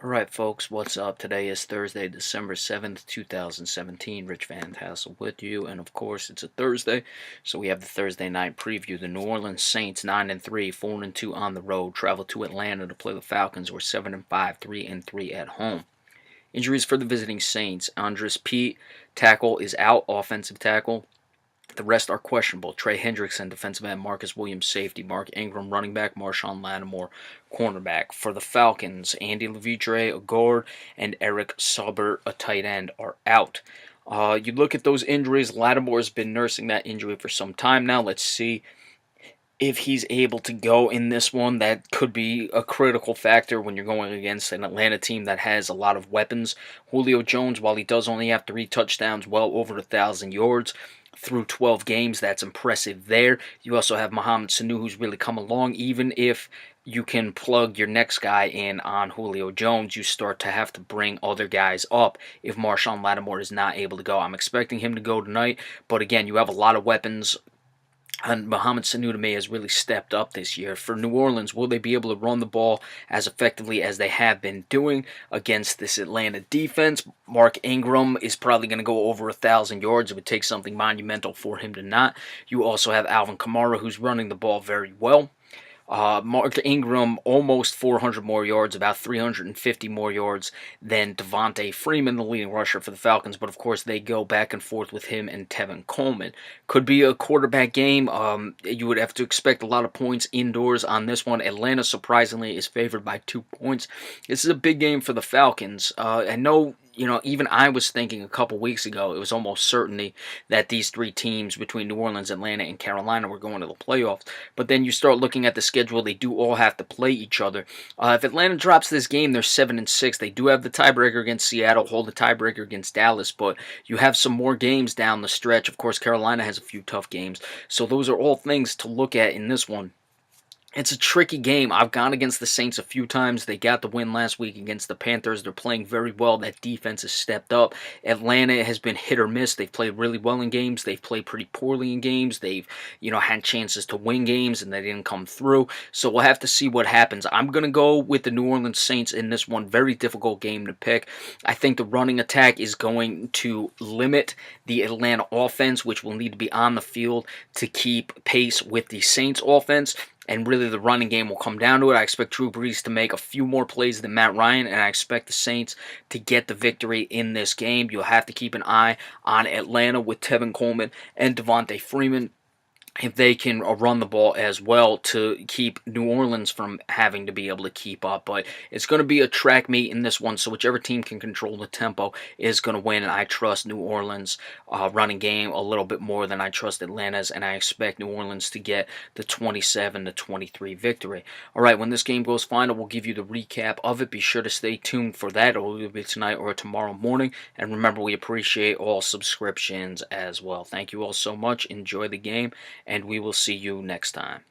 Alright folks, what's up? Today is Thursday, December 7th, 2017. Rich Van Tassel with you, and of course it's a Thursday, so we have the Thursday night preview. The New Orleans Saints 9-3, 4-2 on the road, travel to Atlanta to play the Falcons, who are 7-5, 3-3 at home. Injuries for the visiting Saints. Andres Pete, tackle, is out, offensive tackle. The rest are questionable. Trey Hendrickson, defensive end. Marcus Williams, safety. Mark Ingram, running back. Marshawn Lattimore, cornerback. For the Falcons, Andy Levitre, a guard, and Eric Saubert, a tight end, are out. You look at those injuries. Lattimore's been nursing that injury for some time now. Let's see if he's able to go in this one. That could be a critical factor when you're going against an Atlanta team that has a lot of weapons. Julio Jones, while he does only have 3 touchdowns, well over 1,000 yards through 12 games. That's impressive there. You also have Mohamed Sanu, who's really come along. Even if you can plug your next guy in on Julio Jones, you start to have to bring other guys up if Marshawn Lattimore is not able to go. I'm expecting him to go tonight, but again, you have a lot of weapons. And Mohamed Sanu to me has really stepped up this year. For New Orleans, will they be able to run the ball as effectively as they have been doing against this Atlanta defense? Mark Ingram is probably going to go over 1,000 yards. It would take something monumental for him to not. You also have Alvin Kamara, who's running the ball very well. Mark Ingram, almost 400 more yards, about 350 more yards than Devontae Freeman, the leading rusher for the Falcons. But, of course, they go back and forth with him and Tevin Coleman. Could be a quarterback game. You would have to expect a lot of points indoors on this one. Atlanta, surprisingly, is favored by 2 points. This is a big game for the Falcons. I know, even I was thinking a couple weeks ago, it was almost certainty that these 3 teams between New Orleans, Atlanta, and Carolina were going to the playoffs. But then you start looking at the schedule, they do all have to play each other. If Atlanta drops this game, they're 7-6. They do have the tiebreaker against Seattle, hold the tiebreaker against Dallas, but you have some more games down the stretch. Of course, Carolina has a few tough games. So those are all things to look at in this one. It's a tricky game. I've gone against the Saints a few times. They got the win last week against the Panthers. They're playing very well. That defense has stepped up. Atlanta has been hit or miss. They've played really well in games. They've played pretty poorly in games. They've, had chances to win games and they didn't come through. So we'll have to see what happens. I'm going to go with the New Orleans Saints in this one. Very difficult game to pick. I think the running attack is going to limit the Atlanta offense, which will need to be on the field to keep pace with the Saints offense. And really, the running game will come down to it. I expect Drew Brees to make a few more plays than Matt Ryan, and I expect the Saints to get the victory in this game. You'll have to keep an eye on Atlanta with Tevin Coleman and Devontae Freeman, if they can run the ball as well, to keep New Orleans from having to be able to keep up. But it's going to be a track meet in this one, so whichever team can control the tempo is going to win. And I trust New Orleans' running game a little bit more than I trust Atlanta's, and I expect New Orleans to get the 27-23 victory. All right, when this game goes final, we'll give you the recap of it. Be sure to stay tuned for that. It will be tonight or tomorrow morning. And remember, we appreciate all subscriptions as well. Thank you all so much. Enjoy the game, and we will see you next time.